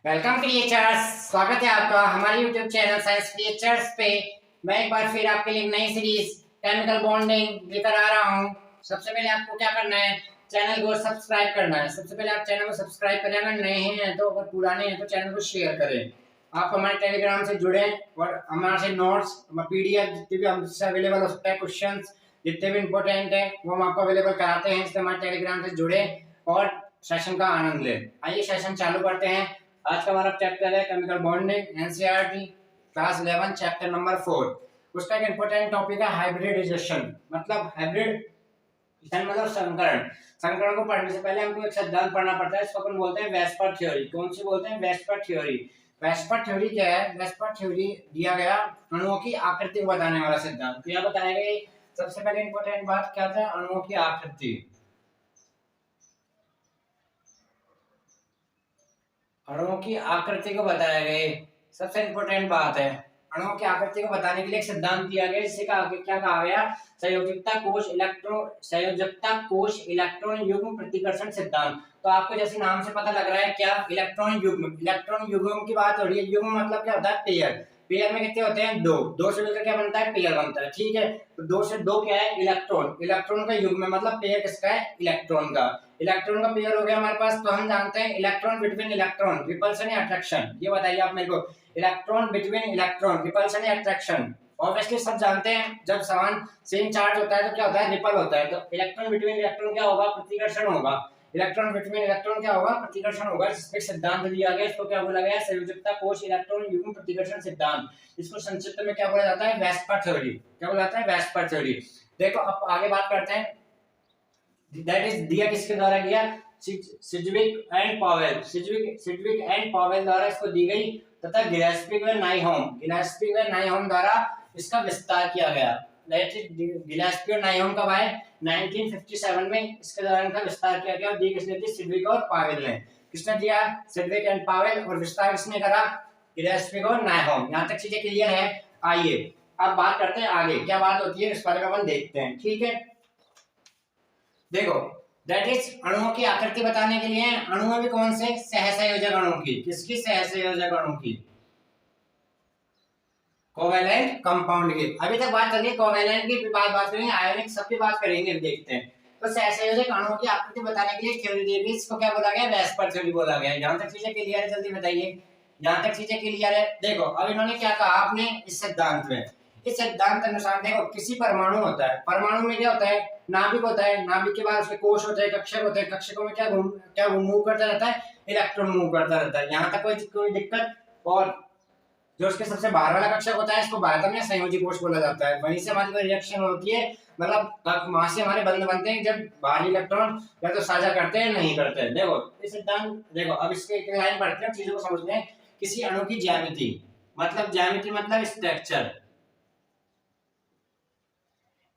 Welcome creatures, स्वागत है आपका हमारे यूट्यूब चैनल साइंस क्रिएचर्स पे। मैं एक बार फिर आपके लिए नई सीरीज केमिकल बॉन्डिंग लेकर आ रहा हूँ। सबसे पहले आपको क्या करना है, चैनल को सब्सक्राइब करना है। सबसे पहले आप चैनल को सब्सक्राइब करें, अगर नए हैं तो, अगर पुराने हैं तो चैनल को शेयर करें। आप हमारे टेलीग्राम से जुड़े और हमारे से नोट्स, पीडीएफ जितने भी हमसे अवेलेबल हो सकता है, क्वेश्चन जितने भी इंपॉर्टेंट है वो हम आपको अवेलेबल कराते हैं। इसलिए हमारे टेलीग्राम से जुड़े और सेशन का आनंद लें। आइए सेशन चालू करते हैं। आज का हमारा चैप्टर है chemical bonding, NCERT class 11 chapter number 4। उसका एक इंपॉर्टेंट टॉपिक है हाइब्रिडाइजेशन, मतलब हाइब्रिड मतलब संकरण। संकरण को पढ़ने से पहले हमको एक सिद्धांत पढ़ना पड़ता है, इसको अपन बोलते हैं वेस्पर थ्योरी। कौन सी बोलते हैं? VSEPR theory. वेस्पर थ्योरी क्या है? वेस्पर थ्योरी दिया गया अणुओं की आकृति को बताने वाला सिद्धांत। क्या बताया गया? सबसे पहले इंपॉर्टेंट बात क्या था? अणुओं की आकृति। अणुओं की आकृति को बताया गया, सबसे इंपॉर्टेंट बात है। अणुओं की आकृति को बताने के लिए एक सिद्धांत दिया गया, जिसे क्या कहा गया? संयोजकता कोश इलेक्ट्रॉन युग्म प्रतिकर्षण सिद्धांत। तो आपको जैसे नाम से पता लग रहा है क्या? इलेक्ट्रॉन युग्म। इलेक्ट्रॉन युग्म की बात हो रही है। युग्म मतलब क्या होता है? पेयर। पेयर में कितने होते हैं? दो से मिलकर क्या बनता है? पेयर बनता है। ठीक है, तो दो से दो क्या है? इलेक्ट्रॉन। इलेक्ट्रॉन का युग्म मतलब पेयर किसका है? इलेक्ट्रॉन का। इलेक्ट्रॉन का पेयर हो गया हमारे पास, तो हम जानते हैं इलेक्ट्रॉन बिटवीन इलेक्ट्रॉन, रिपल्शन या अट्रैक्शन। ये बताइए आप मेरे को, इलेक्ट्रॉन बिटवीन इलेक्ट्रॉन, रिपल्शन या अट्रैक्शन। ऑब्वियसली सब जानते हैं, जब समान सेम चार्ज होता है तो क्या होता है? रिपल होता है। तो इलेक्ट्रॉन बिटवीन इलेक्ट्रॉन क्या होगा? प्रतिकर्षण होगा। इलेक्ट्रॉन बिटवीन इलेक्ट्रॉन क्या होगा? प्रतिकर्षण होगा। इसमें सिद्धांत दिया गया, इसको क्या बोला गया? संयोजकता कोश इलेक्ट्रॉन युग्म प्रतिकर्षण सिद्धांत। इसको संक्षिप्त में क्या बोला जाता है? VSEPR theory. क्या बोला जाता है? VSEPR theory. देखो अब आगे बात करते हैं। दैट इज दिया किसके द्वारा गया? सिज्विक एंड पावेल। सिज्विक एंड पावेल द्वारा इसको दी गई, तथा गिलेस्पी व नाइहोम द्वारा इसका विस्तार किया गया। दैट इज गिलेस्पी और नाइहोम कब आए? 1957 में इसके द्वारा इनका विस्तार किया गया। और दी किसने थी? सिज्विक और पावेल ने। किसने दिया? सिज्विक एंड पावेल। और विस्तार किसने करा? गिलेस्पी और नाइहोम। यहां तक चीजें क्लियर है? आइए अब बात करते हैं आगे क्या बात होती है, इस पर अपन देखते हैं। ठीक है, देखो दैट इज अणुओं की आकृति बताने के लिए अणुओं भी कौन से? सहसंयोजक अणु की। किसकी? सहसंयोजक अणु की, कोवेलेंट कंपाउंड की। अभी तक बात चलिए कोवेलेंट की, बात करेंगे आयोनिक, सब की बात करेंगे। देखते हैं तो सहसंयोजक अणुओं की आकृति बताने के लिए थ्योरी दी गई, इसको क्या बोला गया? वेस्पर थ्योरी बोला गया। जहां तक चीजें क्लियर है जल्दी बताइए, जहां तक चीजें क्लियर है। देखो अब इन्होंने क्या कहा आपने इस सिद्धांत में, इस सिद्धांत अनुसार देखो किसी परमाणु होता है, परमाणु में क्या होता है? नाभिक होता है, नाभिक के बाद उसके कोश होते हैं, कक्षक होते हैं, कक्षकों में क्या मूव करता रहता है? इलेक्ट्रॉन मूव करता रहता है। यहाँ तक कोई दिक्कत? और जो उसके सबसे बाहर वाला कक्षक होता है, इसको बाह्यतम या संयोजी कोश बोला जाता है। वहीं से हमारी कोई रिएक्शन होती है, मतलब वहां से हमारे बंध बनते हैं जब बाहरी इलेक्ट्रॉन या तो साझा करते हैं नहीं करते हैं। देखो इस सिद्धांत, देखो अब इसके एक लाइन पढ़ते हैं, चीजों को समझते हैं। किसी अणु की ज्यामिति मतलब स्ट्रक्चर।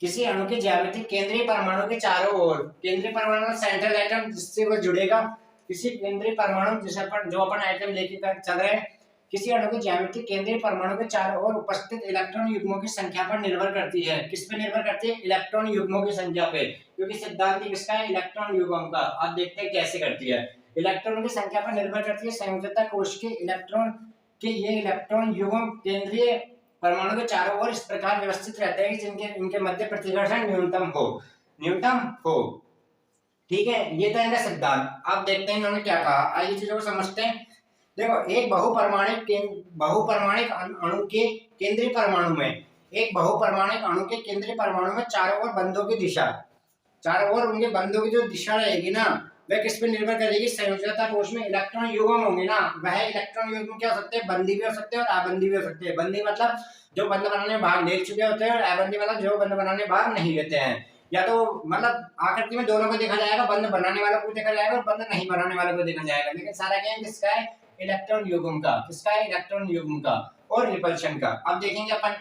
किसी अणु की ज्यामिति केंद्रीय परमाणु के चारों ओर, केंद्रीय परमाणु सेंट्रल एटम जिससे वो जुड़ेगा, किसी केंद्रीय परमाणु जो अपन एटम लेके चल रहे हैं, किसी अणु की ज्यामिति केंद्रीय परमाणु के चारों ओर उपस्थित इलेक्ट्रॉन युग्मों की संख्या पर निर्भर करती है। किस पे निर्भर करती है? इलेक्ट्रॉन युग्मों की संख्या पे। क्योंकि सिद्धांत किसका है? इलेक्ट्रॉन युग्म का। अब देखते हैं कैसे करती है। इलेक्ट्रॉन की संख्या पर निर्भर करती है संयोजकता कोश के इलेक्ट्रॉन के ये इलेक्ट्रॉन युग्म केंद्रीय परमाणु के चारों ओर इस प्रकार व्यवस्थित रहते हैं कि जिनके इनके मध्य प्रतिकर्षण न्यूनतम हो। ठीक है, ये तो इनका सिद्धांत। अब देखते हैं इन्होंने क्या कहा, आइए चीजों को समझते हैं। देखो एक बहुपरमाणिक अणु के केंद्रीय परमाणु में, एक बहुपरमाणिक अणु के केंद्रीय परमाणु में चारों ओर बंधों की दिशा, चारों ओर उनके बंधों की जो दिशा रहेगी ना, वह किस पे निर्भर करेगी? संयोजकता कोश में इलेक्ट्रॉन युग्म होंगे ना, वह इलेक्ट्रॉन युग्म क्या हो सकते हैं? बंदी भी हो सकते हैं और अबंदी भी हो सकते हैं। बंदी मतलब जो बंध बनाने में भाग ले चुके होते हैं, और अबंदी मतलब जो बंध बनाने में भाग नहीं लेते हैं। या तो मतलब आकृति में दोनों को देखा जाएगा, बंध बनाने वालों को देखा जाएगा और बंध नहीं बनाने वालों को देखा जाएगा। लेकिन सारा गेम किसका है? इलेक्ट्रॉन युग्म का। किसका है? इलेक्ट्रॉन युग्म का। और रिपल्शन का। अब देखेंगे अपन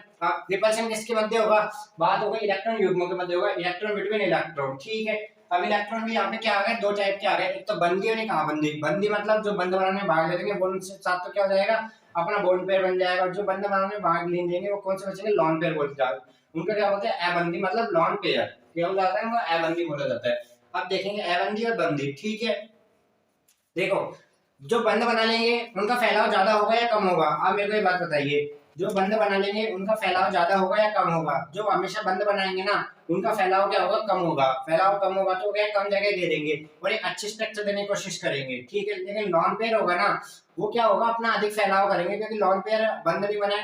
रिपल्शन किसके मध्य होगा? बात होगा इलेक्ट्रॉन युग्मों के मध्य होगा, इलेक्ट्रॉन बिटवीन इलेक्ट्रॉन। ठीक है, अब इलेक्ट्रॉन भी यहाँ पे क्या आ गए? दो टाइप के आ गए, एक तो बंदी और एक अबंदी। बंदी मतलब जो बंध बनाने में भाग लेंगे वो उनके साथ तो क्या हो जाएगा? अपना बॉन्ड पेयर बन जाएगा। और जो बंध बनाने में भाग नहीं लेंगे वो कौन से बचेंगे? लॉन पेयर बोलते हैं। उनका क्या बोलते हैं? अबंदी मतलब लॉन पेयर। क्या हो जाता है? वो अबंदी बोला जाता है। अब देखेंगे अबंदी और बंदी। ठीक है, देखो जो बंद बना लेंगे उनका फैलाव ज्यादा होगा या कम होगा? आप मेरे को ये बात बताइए। जो बंद बना लेंगे उनका फैलाव ज्यादा होगा या कम होगा? जो हमेशा बंद बनाएंगे ना उनका फैलाव क्या होगा? कम होगा। फैलाव कम होगा तो क्या, कम जगह घेरेंगे और एक अच्छी स्ट्रक्चर देने की कोशिश करेंगे, ठीक है। लेकिन लॉन पेयर होगा ना, वो क्या होगा, अपना अधिक फैलाव करेंगे, क्योंकि लॉन पेयर बंद नहीं बना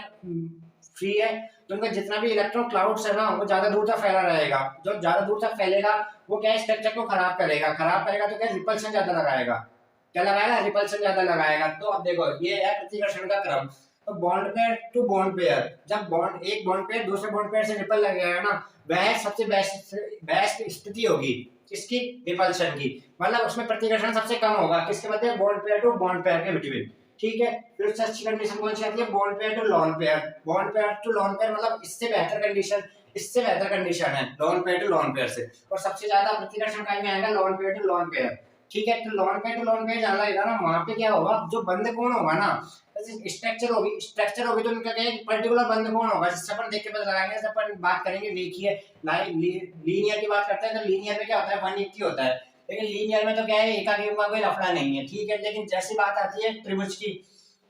फ्री है, तो उनका जितना भी इलेक्ट्रॉन क्लाउड्स है ना वो ज्यादा दूर तक फैला रहेगा। जो ज्यादा दूर तक फैलेगा वो क्या है, स्ट्रक्चर को खराब करेगा। खराब करेगा तो क्या, रिपल्शन ज्यादा लगाएगा। क्या लगाएगा? रिपल्शन ज्यादा लगाएगा। तो अब देखो ये है प्रतिकर्षण का क्रम। तो bond pair to bond pair, जब बॉन्ड एक बॉन्ड पेयर दूसरे बॉन्ड पेयर से रिपल लगेगा ना, वह सबसे बेस्ट स्थिति होगी किसकी? रिपल्शन की। मतलब उसमें प्रतिकर्षण सबसे कम होगा किसके मध्य? Bond pair to bond pair के बिटवीन, ठीक है। फिर उससे अच्छी कंडीशन कौन सी आती है? Bond pair to lone pair. Bond pair to lone pair मतलब इससे बेहतर कंडीशन, इससे बेहतर कंडीशन है lone pair to lone pair से। और सबसे ज्यादा प्रतिकर्षण कहीं में आएगा? Lone pair to lone pair, ठीक है। तो lone pair to lone pair जाना रहेगा ना, वहां पे क्या होगा, जो बंद कोण होगा ना, स्ट्रक्चर होगी तो उनका क्या है, पर्टिकुलर बंद कोण होगा, जिससे अपन देख के पता लगाएंगे। जैसे अपन बात करेंगे रेखीय लीनियर की बात करते हैं, तो लीनियर में क्या होता है? 180 होता है। लेकिन लीनियर में तो क्या है, एकाकी का कोई लफड़ा नहीं है, ठीक है। लेकिन जैसी बात आती है त्रिभुज की,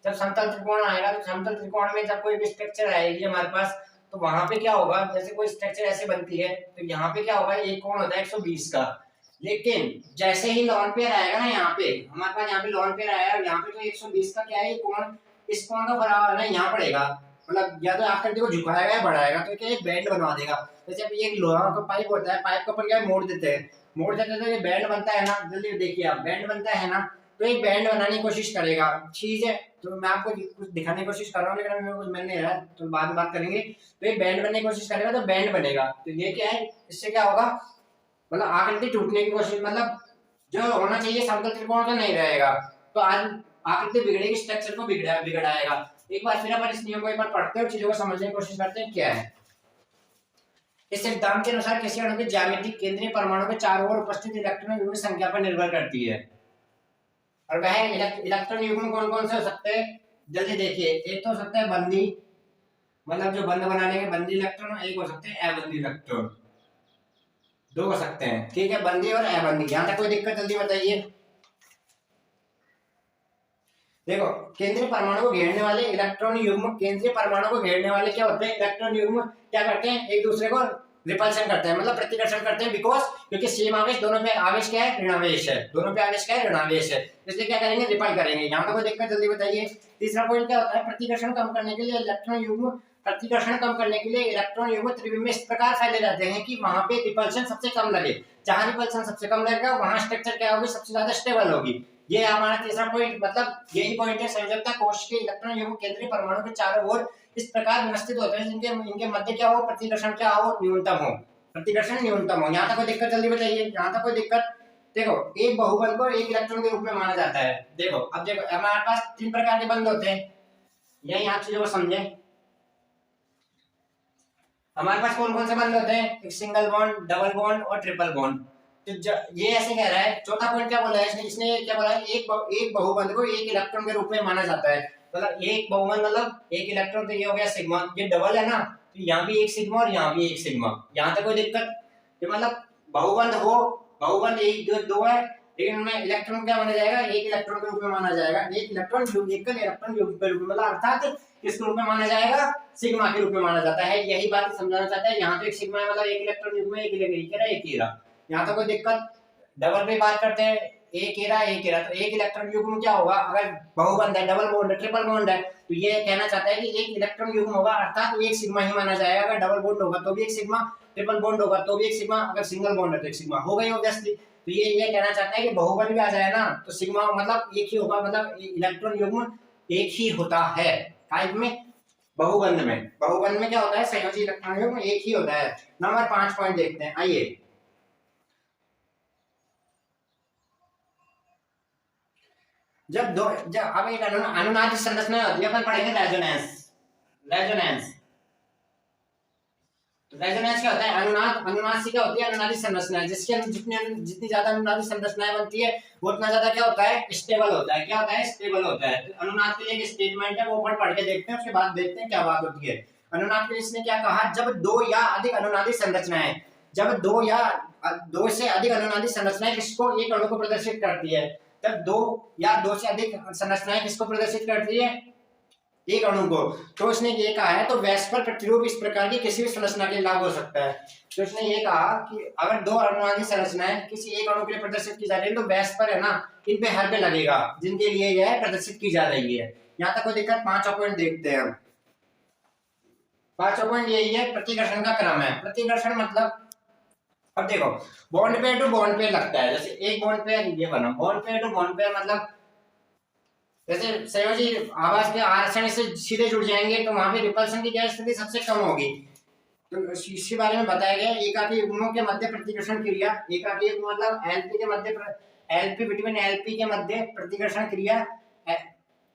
जब समतल त्रिकोण आएगा तो समतल त्रिकोण में जब कोई भी स्ट्रक्चर आएगी हमारे पास, तो वहां पे क्या होगा, जैसे कोई स्ट्रक्चर ऐसे बनती है तो यहाँ पे क्या होगा, एक कोण होता है 120 का। लेकिन जैसे ही लॉन पेयर आएगा ना, यहाँ पे हमारे पास, यहाँ पे लॉन पेयर आया, यहाँ पे तो 120 का क्या है कोण, इस कोण का बराबर है यहाँ पड़ेगा। मतलब या तो आकृति को झुकाएगा या बढ़ाएगा, तो क्या एक बैंड बनवा देगा। जैसे अभी एक लोहा का पाइप होता है, पाइप को अपन क्या मोड़ देते हैं, मोड़ देते हैं तो ये बैंड बनता है ना। जल्दी देखिए आप, बैंड बनता है ना, तो एक बैंड बनाने की कोशिश करेगा, ठीक है। तो मैं आपको कुछ दिखाने की कोशिश कर रहा हूँ, लेकिन मेरे को कुछ मिल नहीं रहा है, तो बाद में बात करेंगे। तो एक बैंड बनने की कोशिश करेगा तो बैंड बनेगा। तो ये क्या है, इससे क्या होगा, मतलब आकृति टूटने की कोशिश, मतलब जो होना चाहिए समतल त्रिकोण का नहीं रहेगा, तो आज आकृति बिगड़ेगी, स्ट्रक्चर को बिगड़ाएगा। एक बार फिर अपन इस नियम को एक बार पढ़ते हैं और चीजों को समझने की कोशिश करते हैं क्या है। इस सिद्धांत के अनुसार किसी अणु की ज्यामिति केंद्रीय परमाणु के चारों ओर उपस्थित इलेक्ट्रॉन युग्म की संख्या पर निर्भर करती है। और वह इलेक्ट्रॉन युग्म कौन कौन से हो सकते हैं? जल्दी देखिए, एक तो हो सकता है बंदी, मतलब जो बंद बनाने के बंदी इलेक्ट्रॉन, एक हो सकते हैं अबंदी इलेक्ट्रॉन, दो हो सकते हैं, ठीक है, बंदी और अबंदी। यहाँ तक कोई दिक्कत? जल्दी बताइए। देखो, केंद्रीय परमाणु को घेरने वाले इलेक्ट्रॉन युग्म, केंद्रीय परमाणु को घेरने वाले क्या होते हैं? इलेक्ट्रॉन युग्म क्या करते हैं? एक दूसरे को रिपल्शन करते हैं, मतलब प्रतिकर्षण करते हैं। बिकॉज क्योंकि सेम आवेश, दोनों पे आवेश क्या है? ऋणावेश है। दोनों पे आवेश क्या है? ऋणावेश है। इसलिए क्या करेंगे? रिपल करेंगे। यहाँ पे कोई दिक्कत? जल्दी बताइए। तीसरा पॉइंट क्या होता है? प्रतिकर्षण कम करने के लिए इलेक्ट्रॉन युग्म, प्रतिकर्षण कम करने के लिए इलेक्ट्रॉन युग्म त्रिविम में इस प्रकार फैले रहते हैं कि वहां पे रिपल्शन सबसे कम लगे। जहां रिपल्शन सबसे कम लगेगा वहां स्ट्रक्चर क्या होगी? सबसे ज्यादा स्टेबल होगी। ये हमारा तीसरा पॉइंट, मतलब यही पॉइंट है। संयोजकता कोश के इलेक्ट्रॉन युग्म केंद्रीय परमाणु के चारों ओर इस प्रकार व्यवस्थित होते हैं जिनके इनके मध्य क्या हो? प्रतिकर्षण क्या हो? न्यूनतम हो। प्रतिकर्षण न्यूनतम हो। यहाँ तक कोई दिक्कत? जल्दी बताइए। यहाँ तक कोई दिक्कत? देखो, एक बहुबंध को एक इलेक्ट्रॉन के रूप में माना जाता है। देखो, अब देखो हमारे पास तीन प्रकार के बंध होते हैं, यही आप चीजों को समझे। हमारे पास कौन कौन से बंध होते हैं? एक सिंगल बॉन्ड, डबल बॉन्ड और ट्रिपल बॉन्ड। तो ये ऐसे कह रहा है, चौथा पॉइंट क्या बोला है इसने? इसने क्या बोला है? एक बहुबंध को एक इलेक्ट्रॉन के रूप में माना जाता है। मतलब एक बहुबंध मतलब एक इलेक्ट्रॉन, तो ये हो गया सिग्मा। ये डबल है ना, तो यहाँ भी एक सिग्मा और यहाँ भी एक सिग्मा। यहाँ तक कोई दिक्कत? ये मतलब बहुबंध हो, बहुबंध एक दो है, लेकिन उनमें इलेक्ट्रॉन क्या माना जाएगा? एक इलेक्ट्रॉन के रूप में माना जाएगा। एक इलेक्ट्रॉन एकल इलेक्ट्रॉन के रूप में, मतलब अर्थात किस रूप में माना जाएगा? सिग्मा के रूप में माना जाता है। यही बात समझाना चाहता है। यहाँ तो एक सिग्मा है, मतलब एक इलेक्ट्रॉन युग्म में एक ही रहा। यहाँ तो कोई दिक्कत? डबल पे बात करते हैं, एक ही रहा। तो एक इलेक्ट्रॉन युग्म क्या होगा? अगर बहुबंध है, डबल बॉन्ड है, ट्रिपल बॉन्ड है, तो ये कहना चाहता है कि एक इलेक्ट्रॉन युग्म होगा, अर्थात एक सिग्मा ही माना जाएगा। अगर डबल बॉन्ड होगा तो भी एक सिग्मा, ट्रिपल बॉन्ड होगा तो भी एक सिग्मा, अगर सिंगल बॉन्ड है तो एक सिग्मा हो गई ऑब्वियसली। तो ये कहना चाहता है कि बहुबंध भी आ जाए ना तो सिग्मा मतलब एक ही होगा, मतलब इलेक्ट्रॉन युग्म एक ही होता है। टाइप में बहुबंध में क्या होता है? संयोजी इलेक्ट्रॉन युग्म एक ही होता है। नंबर 5 पॉइंट देखते हैं, आइए। जब अब एक अनुनाद संरचना होती है, अपन पढ़ेंगे रेजोनेंस। रेजोनेंस क्या होता है? अनुनाद से क्या होती है? अनुनादी संरचना, जिसके जितनी ज्यादा अनुनादी संरचनाएं बनती है वो उतना ज्यादा क्या होता है? स्टेबल होता है। क्या होता है? स्टेबल होता है। तो अनुनाद के लिए एक स्टेटमेंट है, वो अपन पढ़ के देखते हैं, उसके बाद देखते हैं क्या बात होती है। अनुनाद के लिए इसने क्या कहा? जब दो या अधिक अनुनादी संरचनाएं, जब दो से अधिक अनुनादी संरचनाएं किसको? एक अणु को प्रदर्शित करती है। तब दो या दो से अधिक संरचनाएं किसको प्रदर्शित करती है, एक अणु को। तो उसने ये कहा है, तो वेस्पर प्रतिरूप इस प्रकार की किसी भी संरचना के लिए लागू हो सकता है। तो उसने ये कहा कि अगर दो अणुओं की संरचनाएं किसी एक अणु के लिए प्रदर्शित की जा रही है तो वेस्पर है ना, इन पे हर पे लगेगा जिनके लिए यह प्रदर्शित की जा रही है। यहाँ तक कोई दिक्कत? पांचवा पॉइंट देखते हैं हम। पांचवा पॉइंट यही है, प्रतिकर्षण का क्रम है। प्रतिकर्षण मतलब, अब देखो bond pair to bond pair लगता है, जैसे एक बॉन्ड पेयर ये बना, bond pair to bond pair मतलब जैसे संयोजी आवाज के आकर्षण से सीधे जुड़ जाएंगे तो वहां पे रिपल्शन की क्या स्थिति सबसे कम होगी। तो इसके बारे में बताया गया एकाकी युग्मों के मध्य प्रतिकर्षण क्रिया, एकाकी युग्म मतलब एलपी के मध्य, एलपी बिटवीन एलपी के मध्य प्रतिकर्षण क्रिया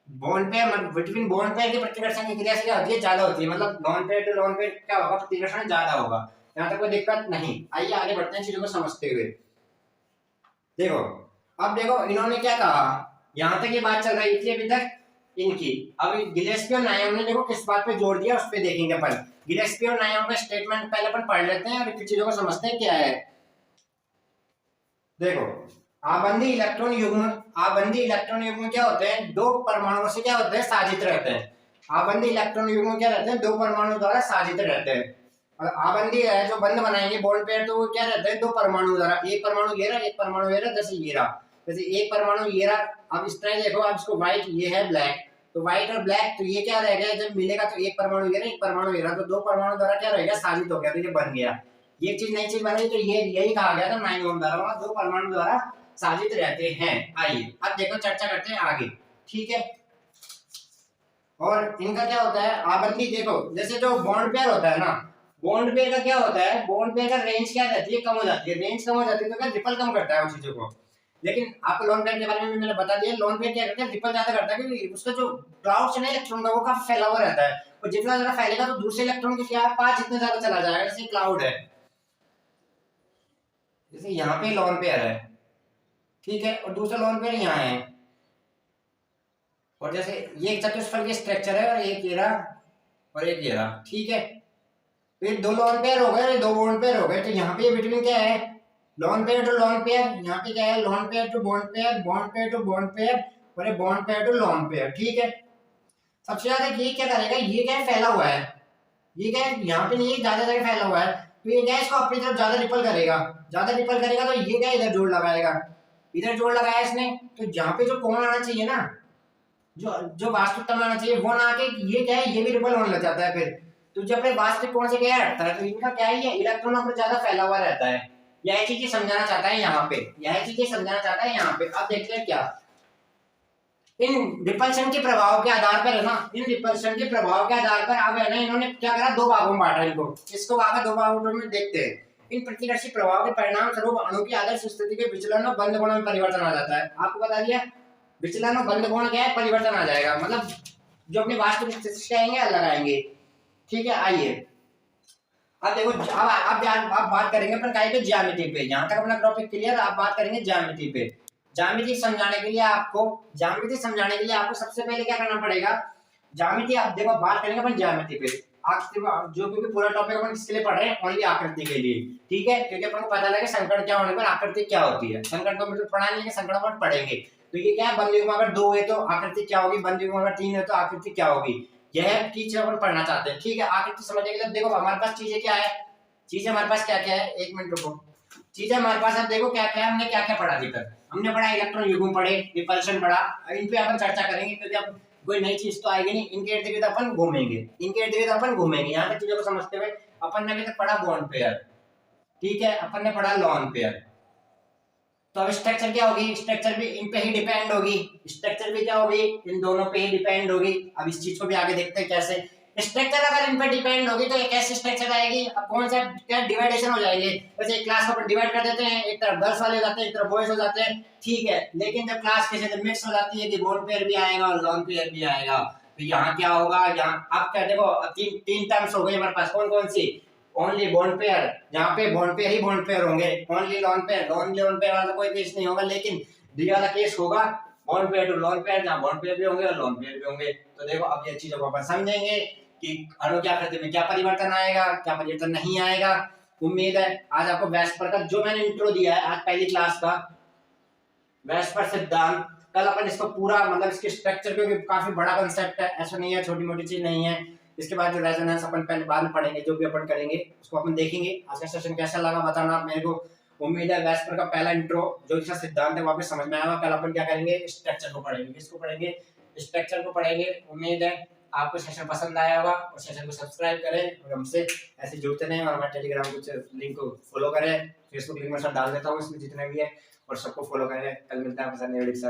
bond pair between bond pair की प्रतिकर्षण की क्रिया से क्या होती है, ज्यादा होती है। मतलब lone pair to lone pair क्या होगा, प्रतिकर्षण ज्यादा होगा। यहाँ तक कोई दिक्कत नहीं। आइए आगे बढ़ते हैं चीजों को समझते हुए। देखो अब देखो इन्होंने क्या कहा, यहाँ तक ये बात चल रही थी अभी तक इनकी। अब गिलेस्पी और नायम ने देखो किस बात पे जोर दिया उस पे देखेंगे अपन। गिलेस्पी और नायम का स्टेटमेंट पहले अपन पढ़ लेते हैं और फिर चीजों को समझते हैं क्या है। देखो आबंधी इलेक्ट्रॉन युग्म, आबंधी इलेक्ट्रॉन युग्म क्या होते हैं, दो परमाणुओं से क्या होते हैं, साजित रहते हैं। आबंधी इलेक्ट्रॉन युग्म क्या रहते हैं, दो परमाणु द्वारा साजित रहते हैं। और आबंधी है जो बंध बनाएंगे बॉन्ड पेयर, तो वो क्या रहते हैं, दो परमाणु द्वारा, एक परमाणु ये रहा, एक परमाणु ये रहा, जैसे ये रहा, जैसे एक परमाणु ये रहा। अब इस तरह देखो, अब इसको व्हाइट ये है ब्लैक, तो व्हाइट और ब्लैक, तो ये क्या रहेगा, जब मिलेगा तो एक परमाणु ये रहा, एक परमाणु ये रहा, तो दो परमाणु द्वारा क्या रहेगा, साजित हो गया, तो ये बन गया। ये चीज नई चीज बन गई, तो ये यही कहा गया था 9 ओम द्वारा, दो परमाणु द्वारा साजित रहते हैं। आइए अब देखो चर्चा करते हैं आगे, ठीक है। और इनका क्या होता है आबंधी, देखो जैसे जो बॉन्ड पेयर होता है ना, बॉन्ड पेयर का क्या होता है, बॉन्ड पेयर का रेंज क्या रहती है, कम हो जाती है, रेंज कम हो जाती है तो क्या रिपल कम करता है उन चीजों को। लेकिन आपको लोन पेयर के बारे में भी मैंने बता दिया, लोन पेयर क्या करता है, रिपल ज्यादा करता है, क्योंकि उसका जो क्लाउड है इलेक्ट्रॉन का वो काफी फैला हुआ रहता है, और जितना ज्यादा फैलेगा तो दूसरे इलेक्ट्रॉन के क्या पास जितने ज्यादा चला जाएगा। जैसे क्लाउड है, जैसे यहाँ पे लोन पेयर है, ठीक है, और दूसरा लोन पेयर यहाँ है, और जैसे ये एक चतुष्फलकीय स्ट्रक्चर है और एक ये रहा और एक ये रहा, ठीक है। फिर दो लोन पेयर हो गए, दो बॉन्ड पेयर हो गए, तो यहाँ पे बिटवीन क्या है, lone pair to lone pair, यहाँ पे क्या है, lone pair to bond pair, bond pair to bond pair, और bond pair to lone pair, ठीक है। सबसे ज्यादा ये क्या करेगा, ये क्या है, फैला हुआ है, ये क्या है, यहाँ पे नहीं है, ज्यादा जगह फैला हुआ है, तो ये क्या है, इसको अपनी तरफ ज्यादा रिपल करेगा, ज्यादा रिपल करेगा, तो ये क्या इधर जोड़ लगाएगा, इधर जोड़ लगाया इसने, तो जहाँ पे जो कोण आना चाहिए ना, जो जो वास्तविकता में आना चाहिए वो ना आके ये क्या है, ये भी रिपल होने लग जाता है। फिर तो जब अपने वास्तविक कोण से क्या हटता है, तो इनका क्या है, ये इलेक्ट्रॉनों पर ज्यादा फैला हुआ रहता है। यह चीजें समझाना चाहता है यहाँ पे, यह चीजें समझाना चाहता है यहाँ पे। अब देखते हैं क्या, इन रिपल्शन के प्रभाव के आधार पर है ना, इन रिपल्शन के प्रभाव के आधार पर अब है ना, इन्होंने क्या करा, दो भागों में बांटा इनको, इसको भागा दो भागों में। देखते हैं इन प्रतिकर्षी प्रभाव के परिणाम स्वरूप अणु की आदर्श स्थिति के विचलन और बंध कोण में परिवर्तन आ जाता है। आपको बता दिया विचलन और बंध कोण क्या है, परिवर्तन आ जाएगा, मतलब जो अपने वास्तविक स्थिति से आएंगे अलग आएंगे, ठीक है। आइए अब देखो, अब बात करेंगे अपन काय पे, ज्यामिति पे। यहाँ तक अपना टॉपिक क्लियर, आप बात करेंगे ज्यामिति पे। ज्यामिति समझाने के लिए आपको सबसे पहले क्या करना पड़ेगा, ज्यामिति आप देखो बात करेंगे अपन ज्यामिति पे। जो क्योंकि पूरा टॉपिक अपन किसके लिए पढ़ रहे हैं, ओनली आकृति के लिए, ठीक है, क्योंकि अपन को पता लगे संकट क्या होने पर आकृति क्या होती है। संकट तो मतलब पढ़ा नहीं है, संकट अपन पढ़ेंगे। तो ये क्या है, बंद युग्म अगर 2 है तो आकृति क्या होगी, बंद युग्म अगर 3 है तो आकृति क्या होगी, यह चीज अपन पढ़ना चाहते हैं, ठीक है। आकृति समझने के लिए देखो हमारे पास चीजें क्या है, चीजें हमारे पास क्या क्या है, एक मिनट रुको, चीजें हमारे पास अब देखो क्या क्या है, हमने क्या क्या पढ़ा अभी तक। हमने पढ़ा इलेक्ट्रॉन युग्म पढ़े, रिपल्शन पढ़ा, इन पे अपन चर्चा करेंगे क्योंकि अब कोई नई चीज तो आएगी नहीं, इनके इर्द गिर्द अपन घूमेंगे, यहाँ तक चीजों को समझते हुए अपन ने अभी तक पढ़ा बॉन्ड पेयर, ठीक है, अपन ने पढ़ा लोन पेयर। तो अब स्ट्रक्चर क्या होगी, स्ट्रक्चर भी इन पे ही डिपेंड होगी, स्ट्रक्चर भी क्या होगी, इन दोनों पे ही डिपेंड होगी। अब इस चीज को भी आगे देखते हैं कैसे स्ट्रक्चर अगर इन पे डिपेंड होगी तो एक ऐसी स्ट्रक्चर आएगी। अब कौन सा क्या डिवाइडेशन हो जाएंगे, वैसे क्लास को डिवाइड कर देते हैं, एक तरफ गर्ल्स वाले हो जाते हैं, एक तरफ बॉयज हो जाते हैं, ठीक है। लेकिन जब क्लास के साथ मिक्स हो जाती है कि बॉन्ड पेयर भी आएगा और लोन पेयर भी आएगा, तो यहाँ क्या होगा, यहाँ आप क्या देखो तीन टर्म्स हो गई हमारे पास, कौन कौन सी, ओनली बॉन्ड पेयर, जहाँ पे बॉन्ड पेयर ही बॉन्ड पेयर होंगे, ओनली लोन पेयर वाला कोई केस नहीं होगा, लेकिन डी वाला केस होगा bond pair to lone pair, जहाँ बॉन्ड पेयर भी होंगे और लोन पेयर भी होंगे। तो देखो अब ये चीजों को अपन समझेंगे कि अणु की आकृति में क्या परिवर्तन आएगा, क्या परिवर्तन नहीं आएगा। उम्मीद है आज आपको वेस्पर का जो मैंने इंट्रो दिया है आज पहली क्लास का, वेस्पर सिद्धांत। कल अपन इसको पूरा मतलब इसके स्ट्रक्चर, क्योंकि काफी बड़ा कंसेप्ट है, ऐसा नहीं है, छोटी मोटी चीज नहीं है। इसके बाद जो रेजोनेंस अपन पहले बाद में पढ़ेंगे, जो भी अपन करेंगे उसको अपन देखेंगे। आज का सेशन कैसा लगा बताना मेरे को। उम्मीद है वेस्पर का पहला इंट्रो जो इसका सिद्धांत है वहां पे समझ में आएगा। कल अपन क्या करेंगे, स्ट्रक्चर को पढ़ेंगे। किसको पढ़ेंगे, स्ट्रक्चर को पढ़ेंगे। उम्मीद है आपको सेशन पसंद आया होगा, और सेशन को सब्सक्राइब करें और हमसे ऐसे जुड़ते रहें। और हमारे टेलीग्राम कुछ लिंक को फॉलो करें, फेसबुक लिंक में सब डाल देता हूँ इसमें जितने भी है, और सबको फॉलो करें। कल मिलता है नए वीडियो के साथ।